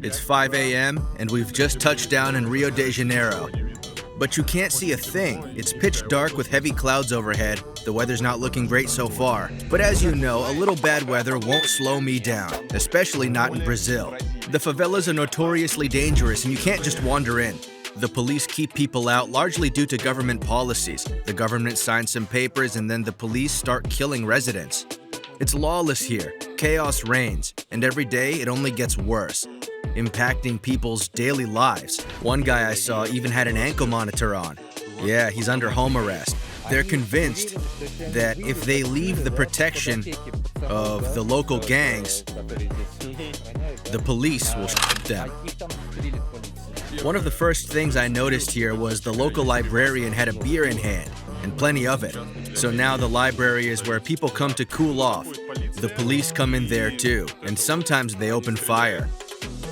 It's 5 a.m. and we've just touched down in Rio de Janeiro. But you can't see a thing. It's pitch dark with heavy clouds overhead. The weather's not looking great so far. But as you know, a little bad weather won't slow me down, especially not in Brazil. The favelas are notoriously dangerous and you can't just wander in. The police keep people out largely due to government policies. The government signs some papers and then the police start killing residents. It's lawless here, chaos reigns, and every day it only gets worse, impacting people's daily lives. One guy I saw even had an ankle monitor on. Yeah, he's under home arrest. They're convinced that if they leave the protection of the local gangs, the police will shoot them. One of the first things I noticed here was the local librarian had a beer in hand, and plenty of it. So now the library is where people come to cool off. The police come in there too, and sometimes they open fire.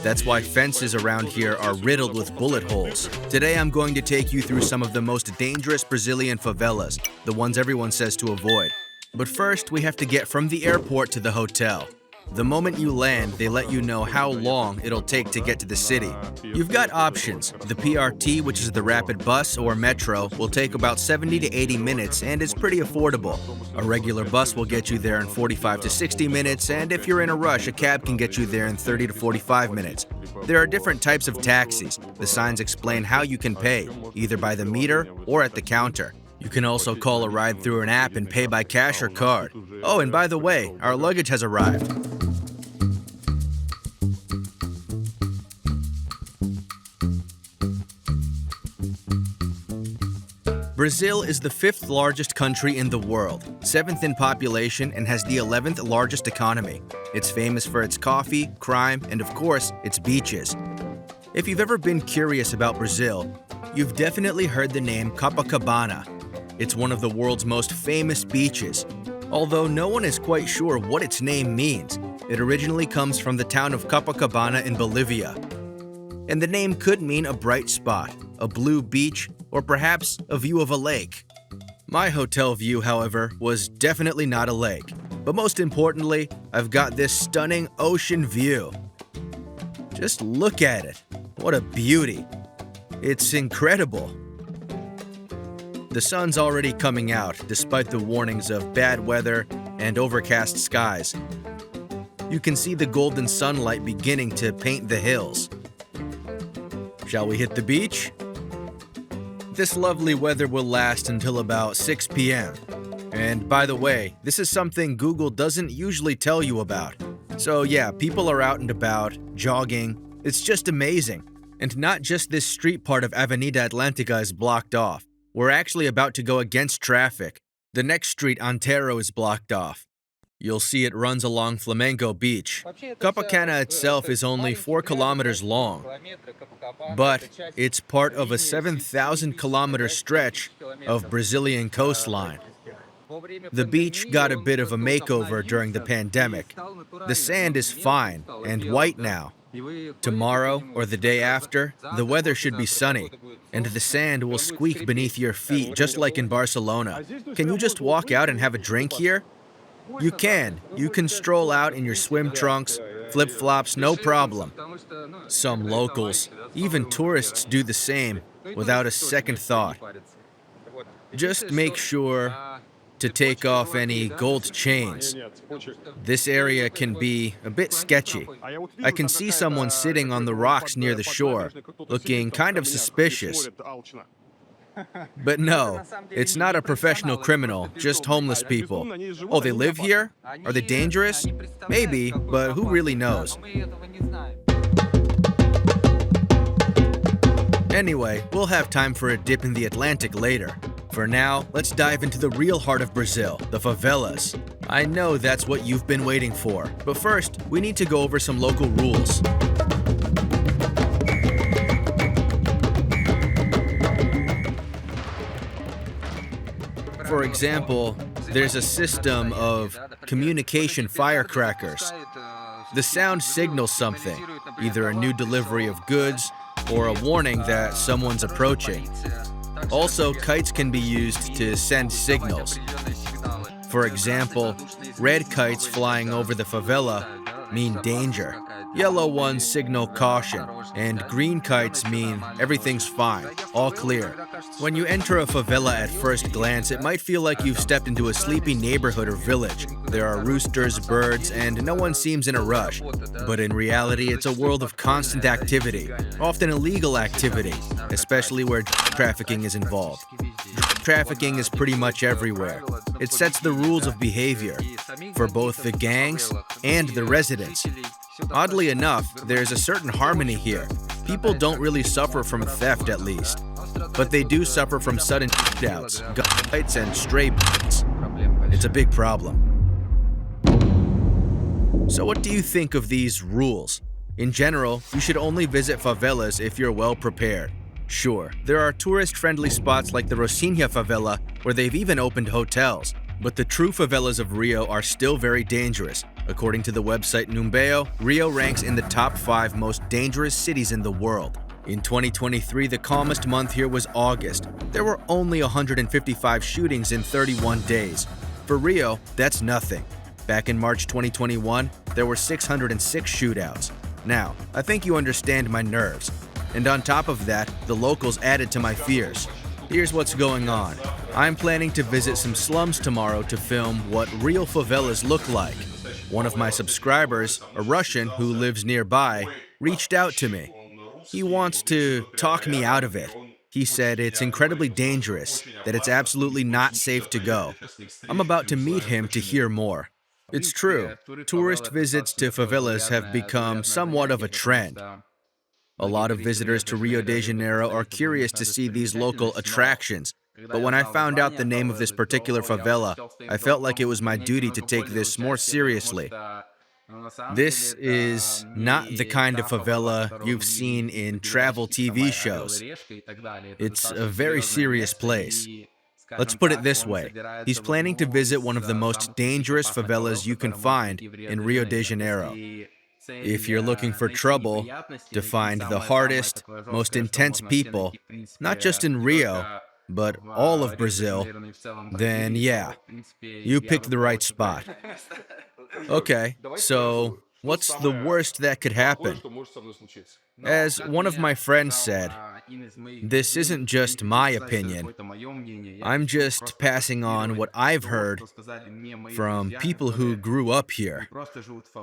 That's why fences around here are riddled with bullet holes. Today I'm going to take you through some of the most dangerous Brazilian favelas, the ones everyone says to avoid. But first, we have to get from the airport to the hotel. The moment you land, they let you know how long it'll take to get to the city. You've got options. The PRT, which is the rapid bus or metro, will take about 70 to 80 minutes and it's pretty affordable. A regular bus will get you there in 45 to 60 minutes, and if you're in a rush, a cab can get you there in 30 to 45 minutes. There are different types of taxis. The signs explain how you can pay, either by the meter or at the counter. You can also call a ride through an app and pay by cash or card. Oh, and by the way, our luggage has arrived. Brazil is the 5th largest country in the world, 7th in population, and has the 11th largest economy. It's famous for its coffee, crime, and of course, its beaches. If you've ever been curious about Brazil, you've definitely heard the name Copacabana. It's one of the world's most famous beaches, although no one is quite sure what its name means. It originally comes from the town of Copacabana in Bolivia. And the name could mean a bright spot, a blue beach, or perhaps a view of a lake. My hotel view, however, was definitely not a lake. But most importantly, I've got this stunning ocean view. Just look at it. What a beauty. It's incredible. The sun's already coming out, despite the warnings of bad weather and overcast skies. You can see the golden sunlight beginning to paint the hills. Shall we hit the beach? This lovely weather will last until about 6 p.m. And by the way, this is something Google doesn't usually tell you about. So yeah, people are out and about, jogging. It's just amazing. And not just this street part of Avenida Atlantica is blocked off. We're actually about to go against traffic. The next street, Antero, is blocked off. You'll see it runs along Flamengo Beach. Copacabana itself is only 4 kilometers long, but it's part of a 7,000-kilometer stretch of Brazilian coastline. The beach got a bit of a makeover during the pandemic. The sand is fine and white now. Tomorrow or the day after, the weather should be sunny, and the sand will squeak beneath your feet just like in Barcelona. Can you just walk out and have a drink here? You can. You can stroll out in your swim trunks, flip-flops, no problem. Some locals, even tourists, do the same without a second thought. Just make sure to take off any gold chains. This area can be a bit sketchy. I can see someone sitting on the rocks near the shore, looking kind of suspicious. But no, it's not a professional criminal, just homeless people. Oh, they live here? Are they dangerous? Maybe, but who really knows? Anyway, we'll have time for a dip in the Atlantic later. For now, let's dive into the real heart of Brazil, the favelas. I know that's what you've been waiting for, but first, we need to go over some local rules. For example, there's a system of communication firecrackers. The sound signals something, either a new delivery of goods or a warning that someone's approaching. Also, kites can be used to send signals. For example, red kites flying over the favela mean danger. Yellow ones signal caution, and green kites mean everything's fine, all clear. When you enter a favela at first glance, it might feel like you've stepped into a sleepy neighborhood or village. There are roosters, birds, and no one seems in a rush. But in reality, it's a world of constant activity, often illegal activity, especially where trafficking is involved. Trafficking is pretty much everywhere. It sets the rules of behavior for both the gangs and the residents. Oddly enough, there's a certain harmony here. People don't really suffer from theft, at least. But they do suffer from sudden outs, gunfights, and stray bullets. It's a big problem. So what do you think of these rules? In general, you should only visit favelas if you're well prepared. Sure, there are tourist-friendly spots like the Rocinha favela, where they've even opened hotels. But the true favelas of Rio are still very dangerous. According to the website Numbeo, Rio ranks in the top 5 most dangerous cities in the world. In 2023, the calmest month here was August. There were only 155 shootings in 31 days. For Rio, that's nothing. Back in March 2021, there were 606 shootouts. Now, I think you understand my nerves. And on top of that, the locals added to my fears. Here's what's going on. I'm planning to visit some slums tomorrow to film what real favelas look like. One of my subscribers, a Russian who lives nearby, reached out to me. He wants to talk me out of it. He said it's incredibly dangerous, that it's absolutely not safe to go. I'm about to meet him to hear more. It's true, tourist visits to favelas have become somewhat of a trend. A lot of visitors to Rio de Janeiro are curious to see these local attractions, but when I found out the name of this particular favela, I felt like it was my duty to take this more seriously. This is not the kind of favela you've seen in travel TV shows. It's a very serious place. Let's put it this way. He's planning to visit one of the most dangerous favelas you can find in Rio de Janeiro. If you're looking for trouble, to find the hardest, most intense people, not just in Rio, but all of Brazil, then yeah, you picked the right spot. Okay, so what's the worst that could happen? As one of my friends said, this isn't just my opinion. I'm just passing on what I've heard from people who grew up here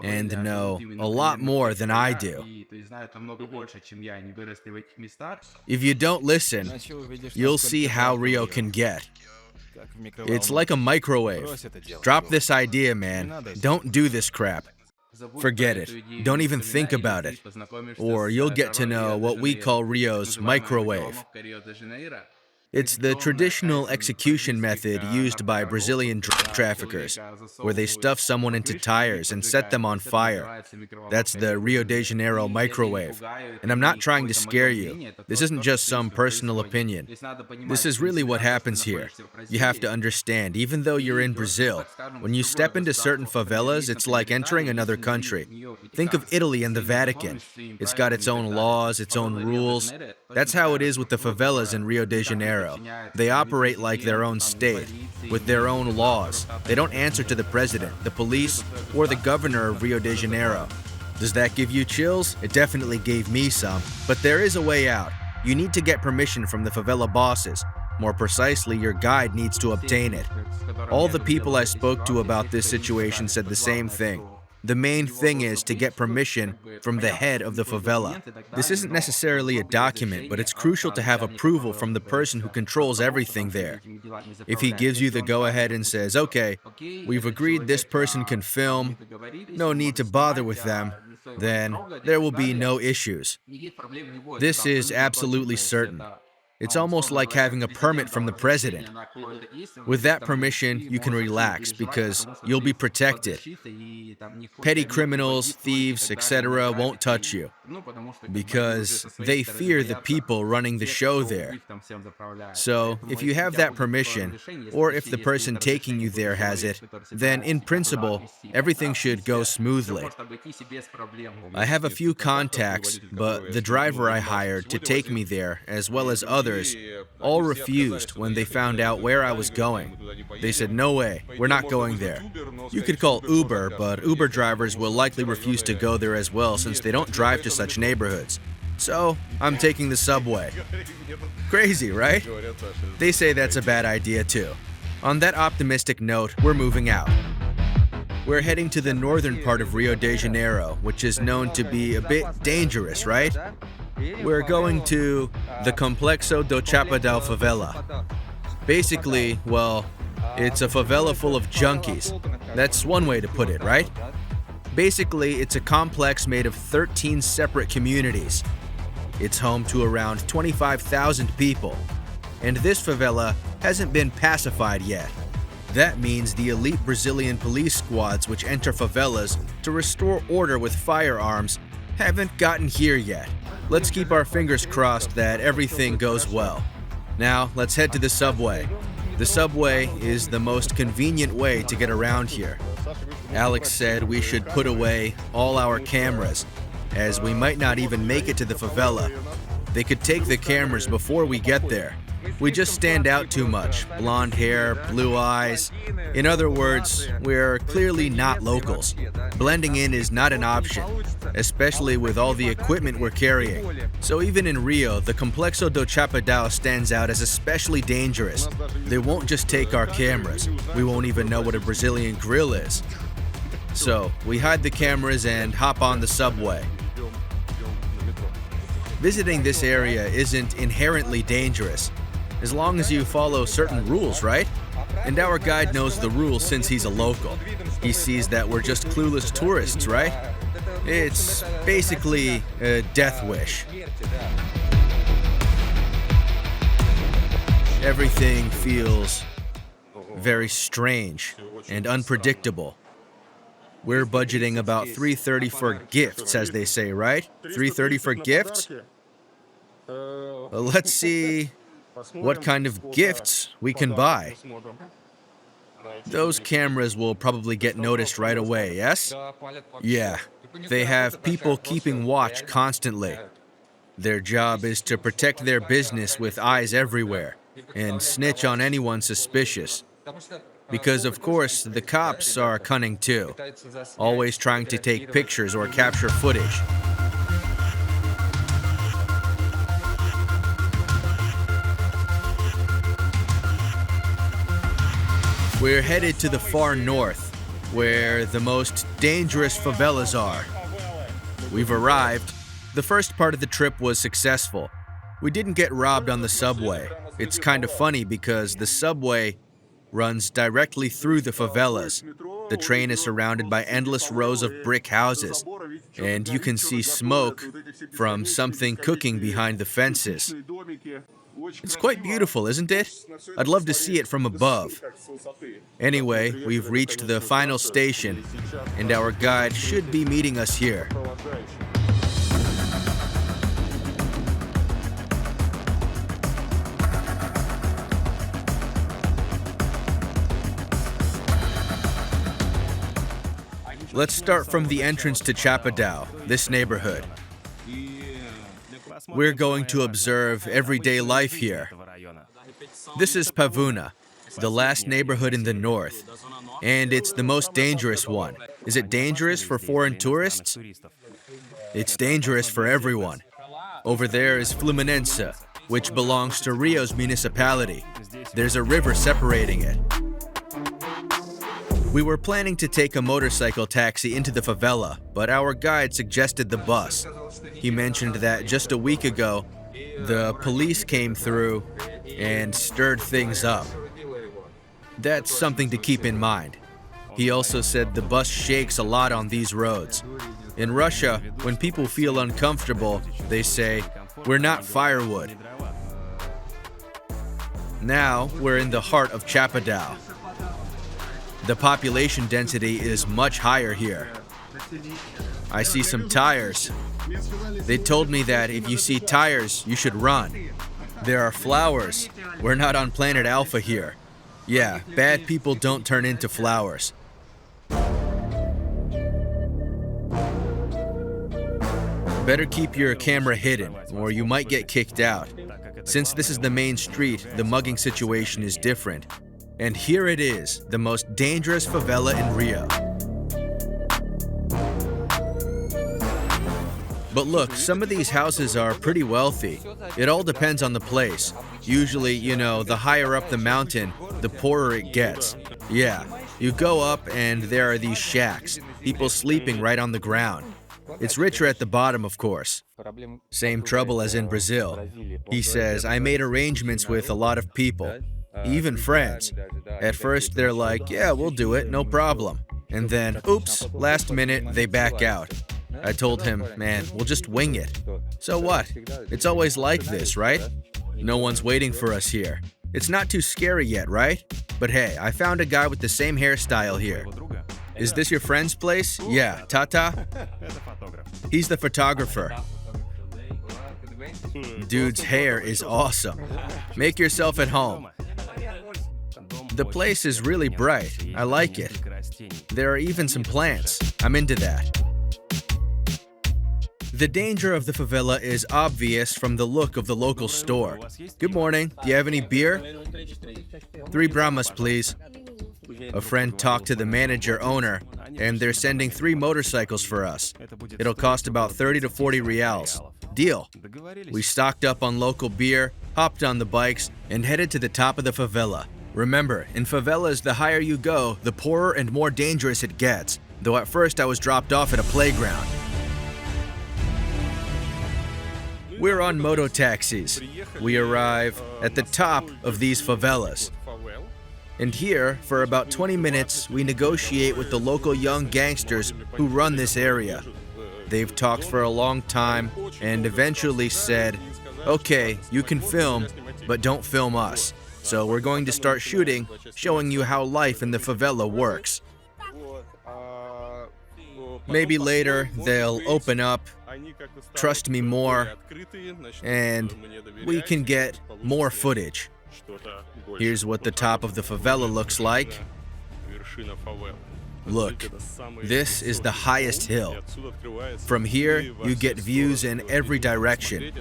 and know a lot more than I do. If you don't listen, you'll see how Rio can get. It's like a microwave. Drop this idea, man. Don't do this crap. Forget it. Don't even think about it. Or you'll get to know what we call Rio's microwave. It's the traditional execution method used by Brazilian drug traffickers, where they stuff someone into tires and set them on fire. That's the Rio de Janeiro microwave. And I'm not trying to scare you. This isn't just some personal opinion. This is really what happens here. You have to understand, even though you're in Brazil, when you step into certain favelas, it's like entering another country. Think of Italy and the Vatican. It's got its own laws, its own rules. That's how it is with the favelas in Rio de Janeiro. They operate like their own state, with their own laws. They don't answer to the president, the police, or the governor of Rio de Janeiro. Does that give you chills? It definitely gave me some. But there is a way out. You need to get permission from the favela bosses. More precisely, your guide needs to obtain it. All the people I spoke to about this situation said the same thing. The main thing is to get permission from the head of the favela. This isn't necessarily a document, but it's crucial to have approval from the person who controls everything there. If he gives you the go-ahead and says, okay, we've agreed this person can film, no need to bother with them, then there will be no issues. This is absolutely certain. It's almost like having a permit from the president. With that permission, you can relax because you'll be protected. Petty criminals, thieves, etc. won't touch you because they fear the people running the show there. So, if you have that permission, or if the person taking you there has it, then in principle, everything should go smoothly. I have a few contacts, but the driver I hired to take me there, as well as others, all refused when they found out where I was going. They said, "No way, we're not going there." You could call Uber, but Uber drivers will likely refuse to go there as well since they don't drive to such neighborhoods. So, I'm taking the subway. Crazy, right? They say that's a bad idea too. On that optimistic note, we're moving out. We're heading to the northern part of Rio de Janeiro, which is known to be a bit dangerous, right? We're going to the Complexo do Chapadão favela. Basically, well, it's a favela full of junkies. That's one way to put it, right? Basically, it's a complex made of 13 separate communities. It's home to around 25,000 people. And this favela hasn't been pacified yet. That means the elite Brazilian police squads which enter favelas to restore order with firearms haven't gotten here yet. Let's keep our fingers crossed that everything goes well. Now, let's head to the subway. The subway is the most convenient way to get around here. Alex said we should put away all our cameras, as we might not even make it to the favela. They could take the cameras before we get there. We just stand out too much. Blonde hair, blue eyes. In other words, we're clearly not locals. Blending in is not an option, especially with all the equipment we're carrying. So even in Rio, the Complexo do Chapadão stands out as especially dangerous. They won't just take our cameras. We won't even know what a Brazilian grill is. So we hide the cameras and hop on the subway. Visiting this area isn't inherently dangerous, as long as you follow certain rules, right? And our guide knows the rules since he's a local. He sees that we're just clueless tourists, right? It's basically a death wish. Everything feels very strange and unpredictable. We're budgeting about $3.30 for gifts, as they say, right? $3.30 for gifts? Let's see what kind of gifts we can buy. Those cameras will probably get noticed right away, yes? Yeah, they have people keeping watch constantly. Their job is to protect their business with eyes everywhere and snitch on anyone suspicious. Because, of course, the cops are cunning too, always trying to take pictures or capture footage. We're headed to the far north, where the most dangerous favelas are. We've arrived. The first part of the trip was successful. We didn't get robbed on the subway. It's kind of funny because the subway runs directly through the favelas. The train is surrounded by endless rows of brick houses, and you can see smoke from something cooking behind the fences. It's quite beautiful, isn't it? I'd love to see it from above. Anyway, we've reached the final station, and our guide should be meeting us here. Let's start from the entrance to Chapadão, this neighborhood. We're going to observe everyday life here. This is Pavuna, the last neighborhood in the north, and it's the most dangerous one. Is it dangerous for foreign tourists? It's dangerous for everyone. Over there is Fluminense, which belongs to Rio's municipality. There's a river separating it. We were planning to take a motorcycle taxi into the favela, but our guide suggested the bus. He mentioned that just a week ago, the police came through and stirred things up. That's something to keep in mind. He also said the bus shakes a lot on these roads. In Russia, when people feel uncomfortable, they say, "We're not firewood." Now, we're in the heart of Chapadão. The population density is much higher here. I see some tires. They told me that if you see tires, you should run. There are flowers. We're not on planet Alpha here. Yeah, bad people don't turn into flowers. Better keep your camera hidden, or you might get kicked out. Since this is the main street, the mugging situation is different. And here it is, the most dangerous favela in Rio. But look, some of these houses are pretty wealthy. It all depends on the place. Usually, the higher up the mountain, the poorer it gets. Yeah, you go up and there are these shacks, people sleeping right on the ground. It's richer at the bottom, of course. Same trouble as in Brazil. He says, I made arrangements with a lot of people, even friends. At first, they're like, yeah, we'll do it, no problem. And then, oops, last minute, they back out. I told him, man, we'll just wing it. So what? It's always like this, right? No one's waiting for us here. It's not too scary yet, right? But hey, I found a guy with the same hairstyle here. Is this your friend's place? Yeah, Tata? He's the photographer. Dude's hair is awesome. Make yourself at home. The place is really bright. I like it. There are even some plants. I'm into that. The danger of the favela is obvious from the look of the local store. Good morning. Do you have any beer? 3 Brahmas, please. A friend talked to the manager-owner, and they're sending 3 motorcycles for us. It'll cost about 30 to 40 reals. Deal. We stocked up on local beer, hopped on the bikes, and headed to the top of the favela. Remember, in favelas, the higher you go, the poorer and more dangerous it gets. Though at first I was dropped off at a playground. We're on moto taxis. We arrive at the top of these favelas. And here, for about 20 minutes, we negotiate with the local young gangsters who run this area. They've talked for a long time and eventually said, okay, you can film, but don't film us. So we're going to start shooting, showing you how life in the favela works. Maybe later they'll open up, trust me more, and we can get more footage. Here's what the top of the favela looks like. Look, this is the highest hill. From here, you get views in every direction.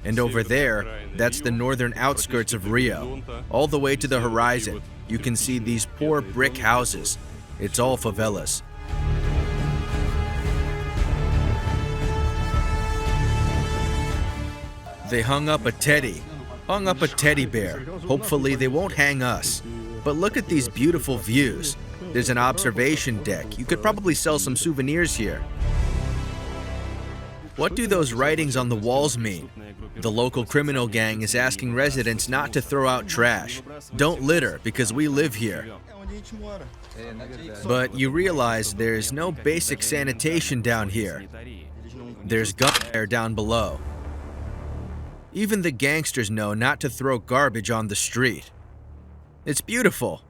And over there, that's the northern outskirts of Rio. All the way to the horizon, you can see these poor brick houses. It's all favelas. They hung up a teddy bear. Hopefully they won't hang us. But look at these beautiful views. There's an observation deck. You could probably sell some souvenirs here. What do those writings on the walls mean? The local criminal gang is asking residents not to throw out trash. Don't litter because we live here. But you realize there's no basic sanitation down here. There's gunfire down below. Even the gangsters know not to throw garbage on the street. It's beautiful.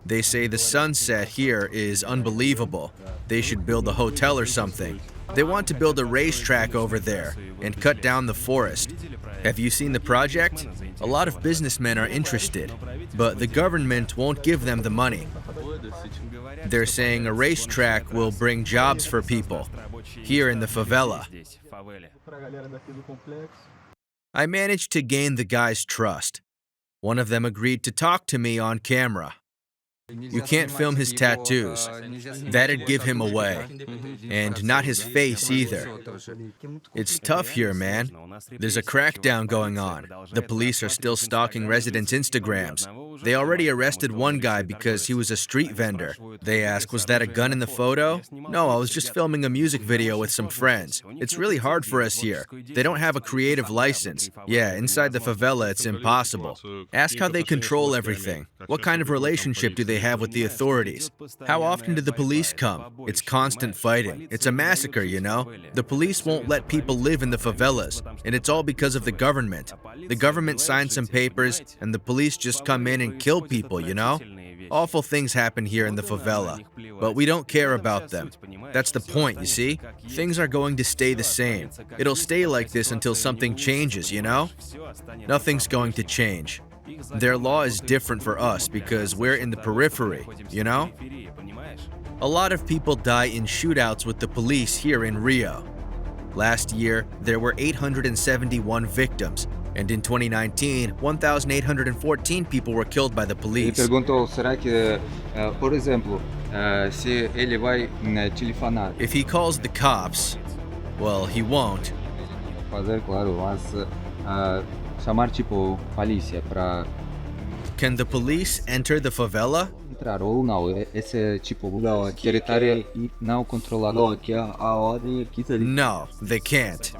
They say the sunset here is unbelievable. They should build a hotel or something. They want to build a racetrack over there and cut down the forest. Have you seen the project? A lot of businessmen are interested, but the government won't give them the money. They're saying a racetrack will bring jobs for people here in the favela. I managed to gain the guy's trust. One of them agreed to talk to me on camera. You can't film his tattoos. That'd give him away. And not his face either. It's tough here, man. There's a crackdown going on. The police are still stalking residents' Instagrams. They already arrested one guy because he was a street vendor. They ask, was that a gun in the photo? No, I was just filming a music video with some friends. It's really hard for us here. They don't have a creative license. Yeah, inside the favela, it's impossible. Ask how they control everything. What kind of relationship do they have with the authorities? How often do the police come? It's constant fighting. It's a massacre, you know? The police won't let people live in the favelas, and it's all because of the government. The government signs some papers, and the police just come in and kill people, you know? Awful things happen here in the favela, but we don't care about them. That's the point, you see? Things are going to stay the same. It'll stay like this until something changes, you know? Nothing's going to change. Their law is different for us because we're in the periphery, you know? A lot of people die in shootouts with the police here in Rio. Last year, there were 871 victims, And in 2019, 1,814 people were killed by the Ele police. perguntou, será que, por exemplo, se ele vai telefonar, If he calls the cops, well, he won't. fazer, claro, mas chamar tipo polícia para Can the police enter the favela? entrar ou não, esse é tipo Não, aqui território e não controlado. Não, aqui a ordem aqui tá ali. No, they can't.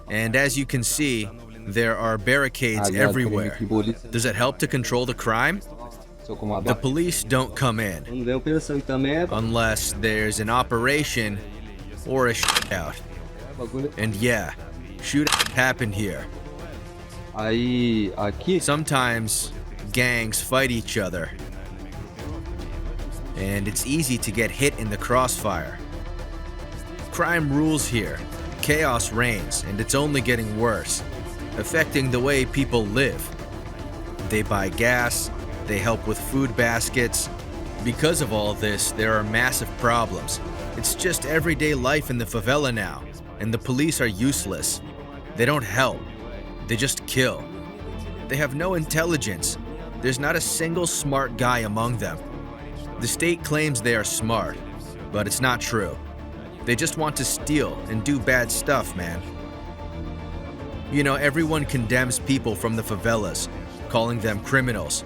And as you can see, there are barricades Aliás, everywhere. crime que polícia Does it help to control the crime? só como The police don't come in Quando vem a operação e também é unless there's an operation or a shootout. bagulho. And yeah, shootouts happen here. Aí aqui Sometimes gangs fight each other, and it's easy to get hit in the crossfire. Crime rules here, chaos reigns, and it's only getting worse, affecting the way people live. They buy gas, they help with food baskets. Because of all this, there are massive problems. It's just everyday life in the favela now, and the police are useless. They don't help, they just kill. They have no intelligence. There's not a single smart guy among them. The state claims they are smart, but it's not true. They just want to steal and do bad stuff, man. You know, everyone condemns people from the favelas, calling them criminals.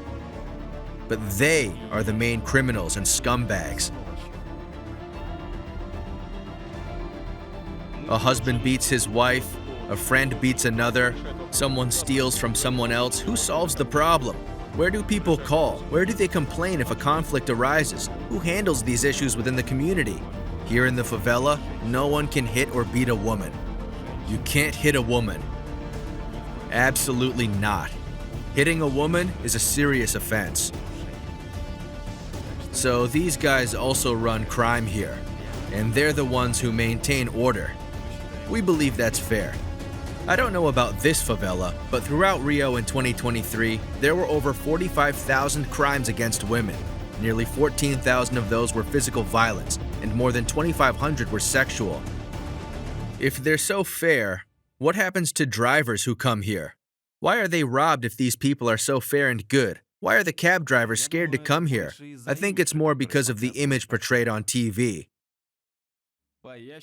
But they are the main criminals and scumbags. A husband beats his wife, a friend beats another, someone steals from someone else. Who solves the problem? Where do people call? Where do they complain if a conflict arises? Who handles these issues within the community? Here in the favela, no one can hit or beat a woman. You can't hit a woman. Absolutely not. Hitting a woman is a serious offense. So these guys also run crime here, and they're the ones who maintain order. We believe that's fair. I don't know about this favela, but throughout Rio in 2023, there were over 45,000 crimes against women. Nearly 14,000 of those were physical violence, and more than 2,500 were sexual. If they're so fair, what happens to drivers who come here? Why are they robbed if these people are so fair and good? Why are the cab drivers scared to come here? I think it's more because of the image portrayed on TV.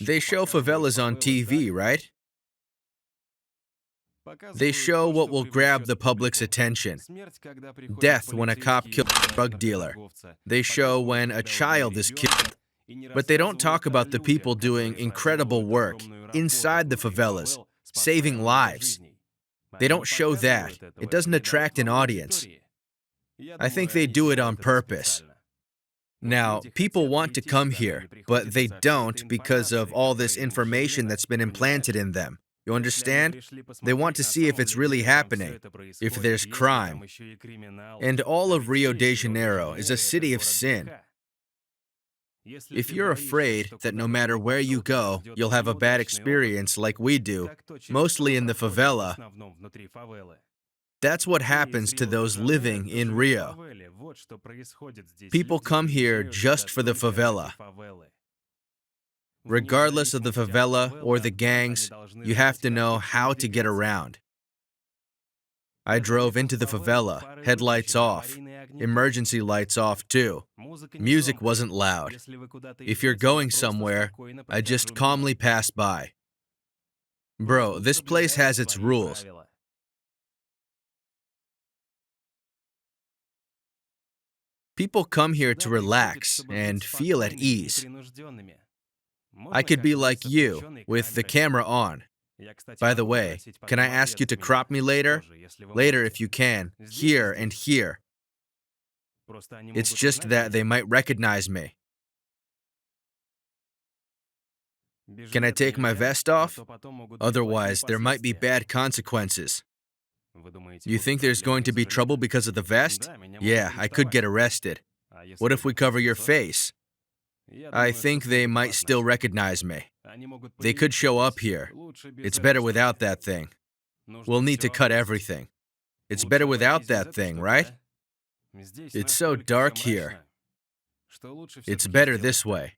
They show favelas on TV, right? They show what will grab the public's attention. Death when a cop kills a drug dealer. They show when a child is killed. But they don't talk about the people doing incredible work inside the favelas, saving lives. They don't show that. It doesn't attract an audience. I think they do it on purpose. Now, people want to come here, but they don't because of all this information that's been implanted in them. You understand? They want to see if it's really happening, if there's crime. And all of Rio de Janeiro is a city of sin. If you're afraid that no matter where you go, you'll have a bad experience like we do, mostly in the favela, that's what happens to those living in Rio. People come here just for the favela. Regardless of the favela or the gangs, you have to know how to get around. I drove into the favela, headlights off, emergency lights off too. Music wasn't loud. If you're going somewhere, I just calmly pass by. Bro, this place has its rules. People come here to relax and feel at ease. I could be like you, with the camera on. By the way, can I ask you to crop me later? Later if you can, here and here. It's just that they might recognize me. Can I take my vest off? Otherwise, there might be bad consequences. You think there's going to be trouble because of the vest? Yeah, I could get arrested. What if we cover your face? I think they might still recognize me. They could show up here. It's better without that thing. We'll need to cut everything. It's better without that thing, right? It's so dark here. It's better this way.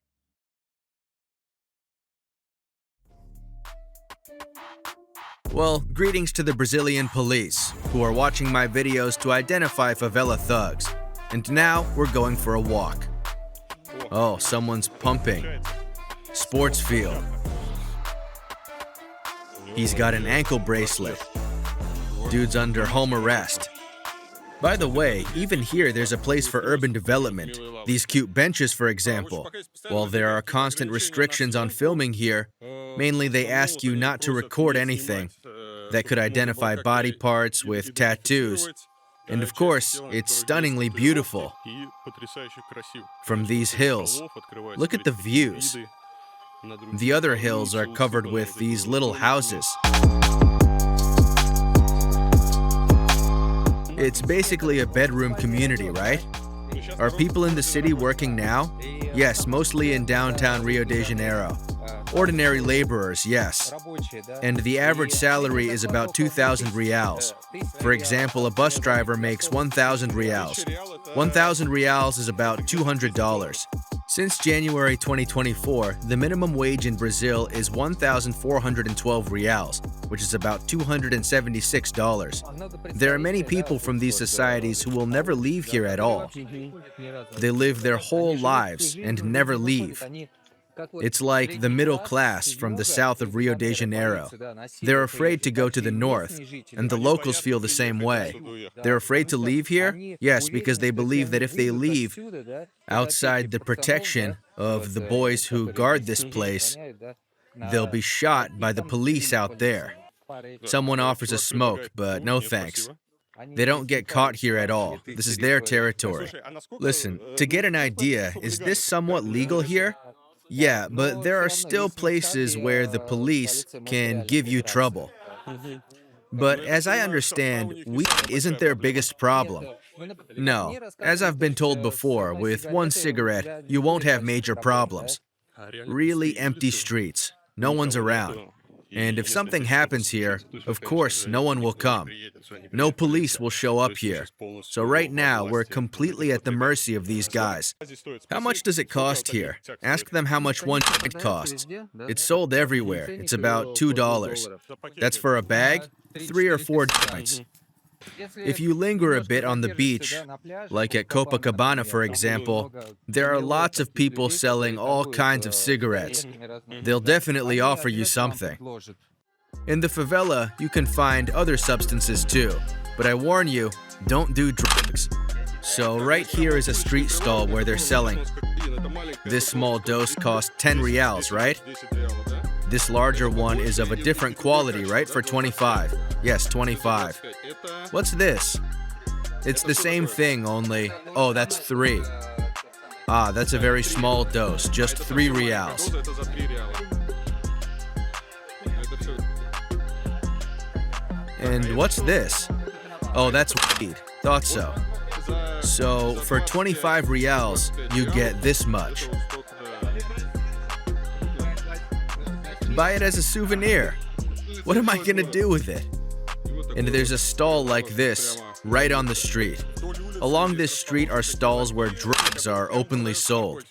Well, greetings to the Brazilian police, who are watching my videos to identify favela thugs. And now we're going for a walk. Oh, someone's pumping. Sports field. He's got an ankle bracelet. Dude's under home arrest. By the way, even here there's a place for urban development. These cute benches, for example. While there are constant restrictions on filming here, mainly they ask you not to record anything that could identify body parts with tattoos. And of course, it's stunningly beautiful. From these hills, look at the views. The other hills are covered with these little houses. It's basically a bedroom community, right? Are people in the city working now? Yes, mostly in downtown Rio de Janeiro. Ordinary laborers, yes. And the average salary is about 2,000 reals. For example, a bus driver makes 1,000 reals. 1,000 reals is about $200. Since January 2024, the minimum wage in Brazil is 1,412 reals, which is about $276. There are many people from these societies who will never leave here at all. They live their whole lives and never leave. It's like the middle class from the south of Rio de Janeiro. They're afraid to go to the north, and the locals feel the same way. They're afraid to leave here? Yes, because they believe that if they leave outside the protection of the boys who guard this place, they'll be shot by the police out there. Someone offers a smoke, but no thanks. They don't get caught here at all. This is their territory. Listen, to get an idea, is this somewhat legal here? Yeah, but there are still places where the police can give you trouble. But as I understand, weed isn't their biggest problem. No, as I've been told before, with one cigarette, you won't have major problems. Really empty streets. No one's around. And if something happens here, of course, no one will come. No police will show up here. So right now, we're completely at the mercy of these guys. How much does it cost here? Ask them how much one joint costs. It's sold everywhere. It's about $2. That's for a bag? 3 or 4 joints. If you linger a bit on the beach, like at Copacabana, for example, there are lots of people selling all kinds of cigarettes. They'll definitely offer you something. In the favela, you can find other substances too, but I warn you, don't do drugs. So right here is a street stall where they're selling. This small dose costs 10 reals, right? This larger one is of a different quality, right? For 25. Yes, 25. What's this? It's the same thing, only... Oh, that's 3. Ah, that's a very small dose, just 3 reals. And what's this? Oh, that's weed. Thought so. So, for 25 reals, you get this much. Buy it as a souvenir. What am I gonna do with it? And there's a stall like this, right on the street. Along this street are stalls where drugs are openly sold.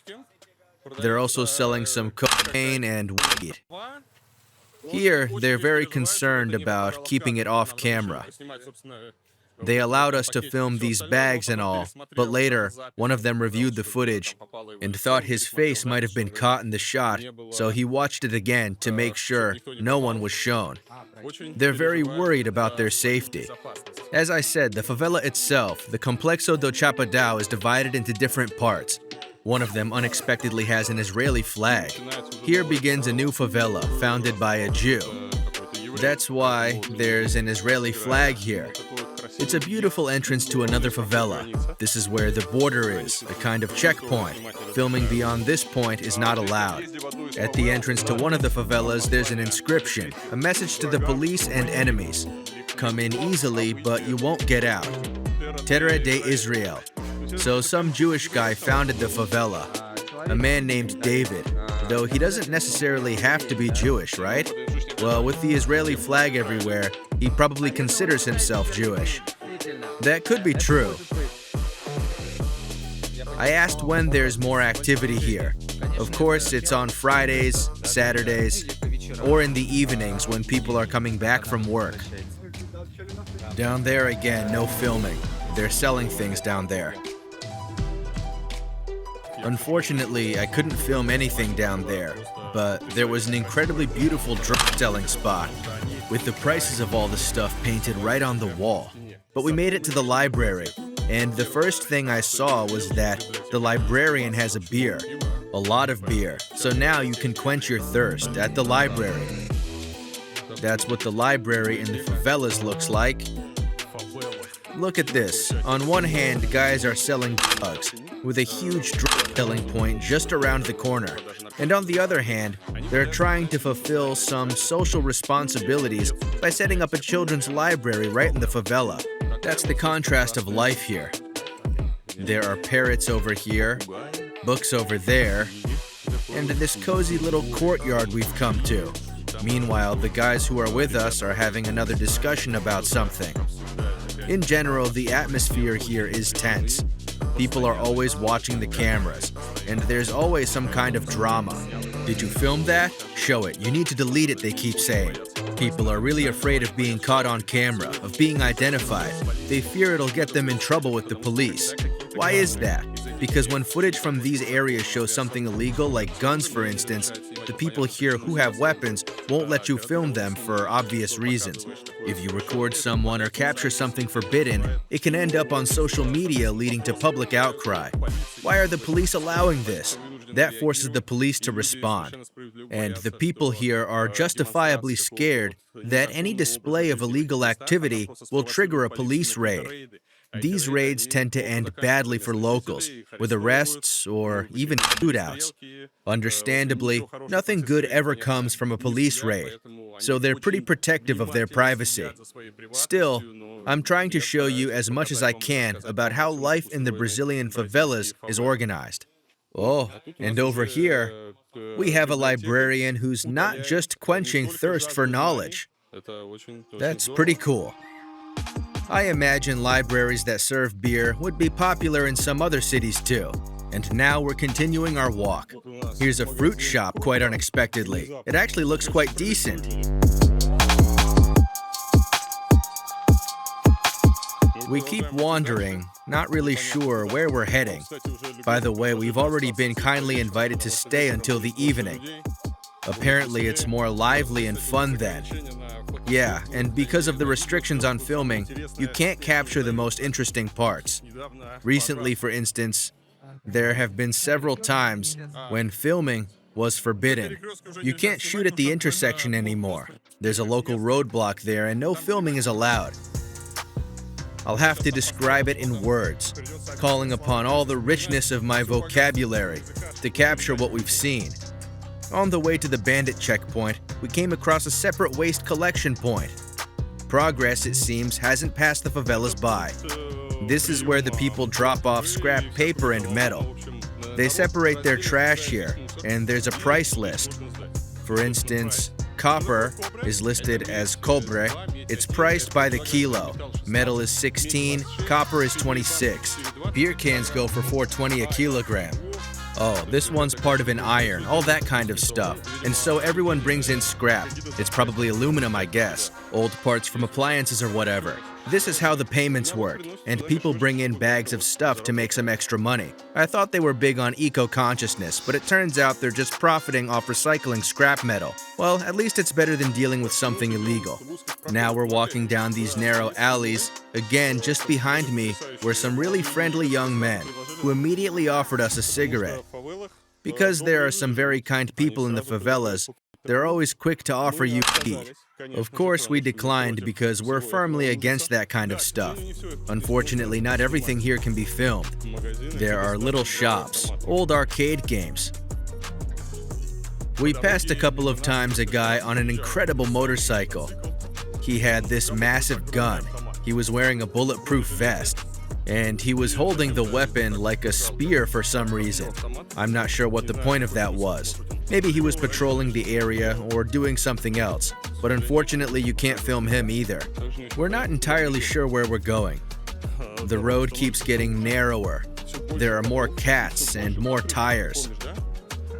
They're also selling some cocaine and weed. Here, they're very concerned about keeping it off camera. They allowed us to film these bags and all, but later, one of them reviewed the footage and thought his face might have been caught in the shot, so he watched it again to make sure no one was shown. They're very worried about their safety. As I said, the favela itself, the Complexo do Chapadão, is divided into different parts. One of them unexpectedly has an Israeli flag. Here begins a new favela, founded by a Jew. That's why there's an Israeli flag here. It's a beautiful entrance to another favela. This is where the border is, a kind of checkpoint. Filming beyond this point is not allowed. At the entrance to one of the favelas, there's an inscription, a message to the police and enemies. Come in easily, but you won't get out. Terra de Israel. So some Jewish guy founded the favela, a man named David, though he doesn't necessarily have to be Jewish, right? Well, with the Israeli flag everywhere, he probably considers himself Jewish. That could be true. I asked when there's more activity here. Of course, it's on Fridays, Saturdays. or in the evenings when people are coming back from work. Down there again, no filming. They're selling things down there. Unfortunately, I couldn't film anything down there, but there was an incredibly beautiful drug selling spot with the prices of all the stuff painted right on the wall. But we made it to the library, and the first thing I saw was that the librarian has a beer, a lot of beer, so now you can quench your thirst at the library. That's what the library in the favelas looks like. Look at this. On one hand, guys are selling drugs, with a huge drug selling point just around the corner. And on the other hand, they're trying to fulfill some social responsibilities by setting up a children's library right in the favela. That's the contrast of life here. There are parrots over here, books over there, and this cozy little courtyard we've come to. Meanwhile, the guys who are with us are having another discussion about something. In general, the atmosphere here is tense. People are always watching the cameras, and there's always some kind of drama. Did you film that? Show it. You need to delete it, they keep saying. People are really afraid of being caught on camera, of being identified. They fear it'll get them in trouble with the police. Why is that? Because when footage from these areas shows something illegal, like guns for instance, the people here who have weapons won't let you film them for obvious reasons. If you record someone or capture something forbidden, it can end up on social media leading to public outcry. Why are the police allowing this? That forces the police to respond. And the people here are justifiably scared that any display of illegal activity will trigger a police raid. These raids tend to end badly for locals, with arrests or even shootouts. Understandably, nothing good ever comes from a police raid, so they're pretty protective of their privacy. Still, I'm trying to show you as much as I can about how life in the Brazilian favelas is organized. Oh, and over here, we have a librarian who's not just quenching thirst for knowledge. That's pretty cool. I imagine libraries that serve beer would be popular in some other cities too. And now we're continuing our walk. Here's a fruit shop quite unexpectedly. It actually looks quite decent. We keep wandering, not really sure where we're heading. By the way, we've already been kindly invited to stay until the evening. Apparently, it's more lively and fun then. Yeah, and because of the restrictions on filming, you can't capture the most interesting parts. Recently, for instance, there have been several times when filming was forbidden. You can't shoot at the intersection anymore. There's a local roadblock there and no filming is allowed. I'll have to describe it in words, calling upon all the richness of my vocabulary to capture what we've seen. On the way to the bandit checkpoint, we came across a separate waste collection point. Progress, it seems, hasn't passed the favelas by. This is where the people drop off scrap paper and metal. They separate their trash here, and there's a price list. For instance, copper is listed as cobre. It's priced by the kilo. Metal is 16, copper is 26. Beer cans go for $4.20 a kilogram. Oh, this one's part of an iron, all that kind of stuff. And so everyone brings in scrap. It's probably aluminum, I guess. Old parts from appliances or whatever. This is how the payments work, and people bring in bags of stuff to make some extra money. I thought they were big on eco-consciousness, but it turns out they're just profiting off recycling scrap metal. Well, at least it's better than dealing with something illegal. Now we're walking down these narrow alleys. Again, just behind me were some really friendly young men who immediately offered us a cigarette. Because there are some very kind people in the favelas, they're always quick to offer you weed. Of course, we declined because we're firmly against that kind of stuff. Unfortunately, not everything here can be filmed. There are little shops, old arcade games. We passed a couple of times a guy on an incredible motorcycle. He had this massive gun. He was wearing a bulletproof vest. And he was holding the weapon like a spear for some reason. I'm not sure what the point of that was. Maybe he was patrolling the area or doing something else, but unfortunately you can't film him either. We're not entirely sure where we're going. The road keeps getting narrower. There are more cats and more tires.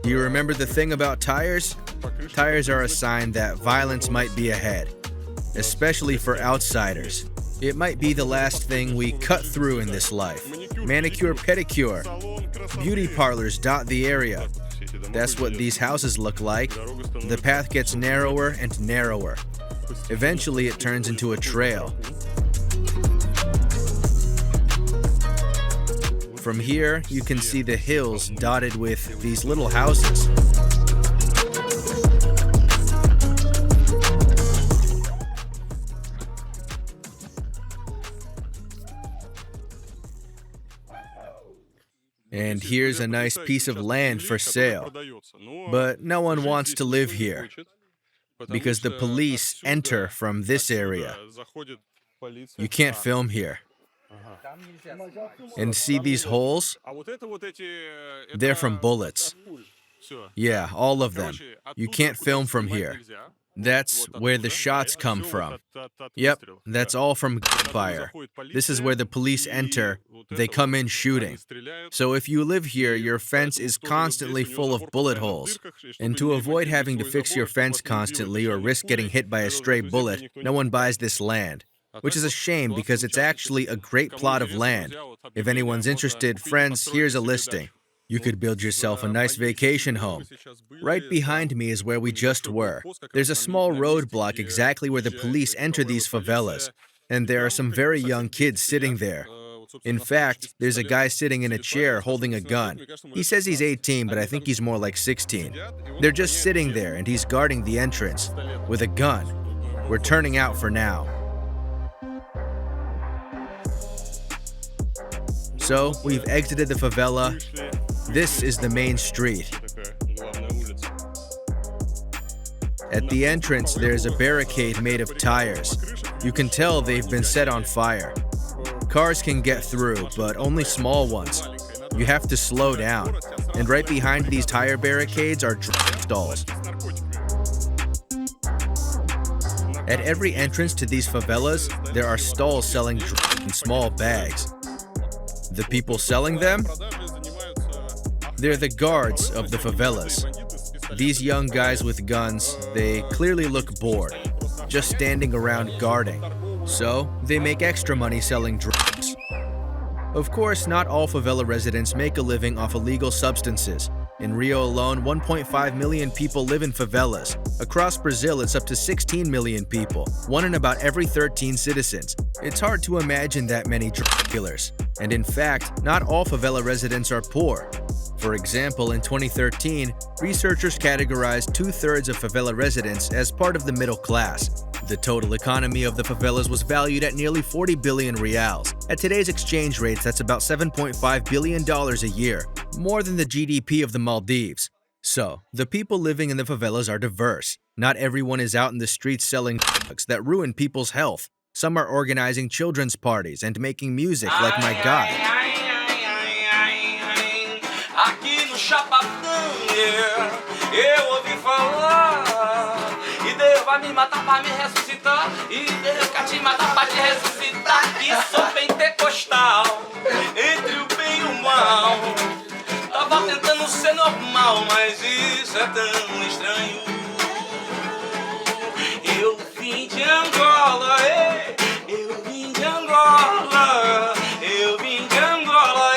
Do you remember the thing about tires? Tires are a sign that violence might be ahead, especially for outsiders. It might be the last thing we cut through in this life. Manicure, pedicure, beauty parlors dot the area. That's what these houses look like. The path gets narrower and narrower. Eventually, it turns into a trail. From here, you can see the hills dotted with these little houses. And here's a nice piece of land for sale. But no one wants to live here because the police enter from this area. You can't film here. And see these holes? They're from bullets. Yeah, all of them. You can't film from here. That's where the shots come from. Yep, that's all from fire. This is where the police enter. They come in shooting. So if you live here, your fence is constantly full of bullet holes. And to avoid having to fix your fence constantly or risk getting hit by a stray bullet, no one buys this land. Which is a shame because it's actually a great plot of land. If anyone's interested, friends, here's a listing. You could build yourself a nice vacation home. Right behind me is where we just were. There's a small roadblock exactly where the police enter these favelas. And there are some very young kids sitting there. In fact, there's a guy sitting in a chair holding a gun. He says he's 18, but I think he's more like 16. They're just sitting there and he's guarding the entrance with a gun. We're turning out for now. So, we've exited the favela. This is the main street. At the entrance, there's a barricade made of tires. You can tell they've been set on fire. Cars can get through, but only small ones. You have to slow down. And right behind these tire barricades are drug stalls. At every entrance to these favelas, there are stalls selling drugs in small bags. The people selling them? They're the guards of the favelas. These young guys with guns, they clearly look bored, just standing around guarding. So, they make extra money selling drugs. Of course, not all favela residents make a living off illegal substances. In Rio alone, 1.5 million people live in favelas. Across Brazil, it's up to 16 million people, 1 in about every 13 citizens. It's hard to imagine that many drug dealers. And in fact, not all favela residents are poor. For example, in 2013, researchers categorized 2/3 of favela residents as part of the middle class. The total economy of the favelas was valued at nearly 40 billion reals. At today's exchange rates, that's about $7.5 billion a year, more than the GDP of the Maldives. So, the people living in the favelas are diverse. Not everyone is out in the streets selling drugs that ruin people's health. Some are organizing children's parties and making music like my guy. Aqui no Chapadão, eu ouvi falar, e Deus vai me matar pra me ressuscitar, e Deus quer te matar pra te ressuscitar, que sou pentecostal, entre o bem e o mal. Tava tentando ser normal, mas isso é tão estranho. Eu vim de Angola, eu vim de Angola, eu vim de Angola,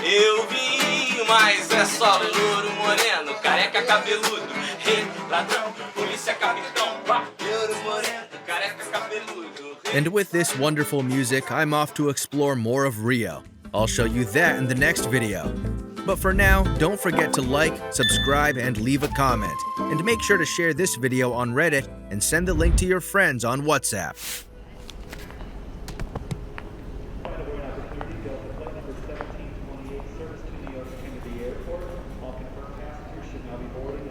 eu vim, mas é só louro moreno, careca cabeludo, rei, ladrão, polícia, capitão, louro moreno, careca cabeludo. And with this wonderful music, I'm off to explore more of Rio. I'll show you that in the next video. But for now, don't forget to like, subscribe, and leave a comment. And make sure to share this video on Reddit and send the link to your friends on WhatsApp. Flight number 1728, service to New York Kennedy Airport. All confirmed passengers should now be boarding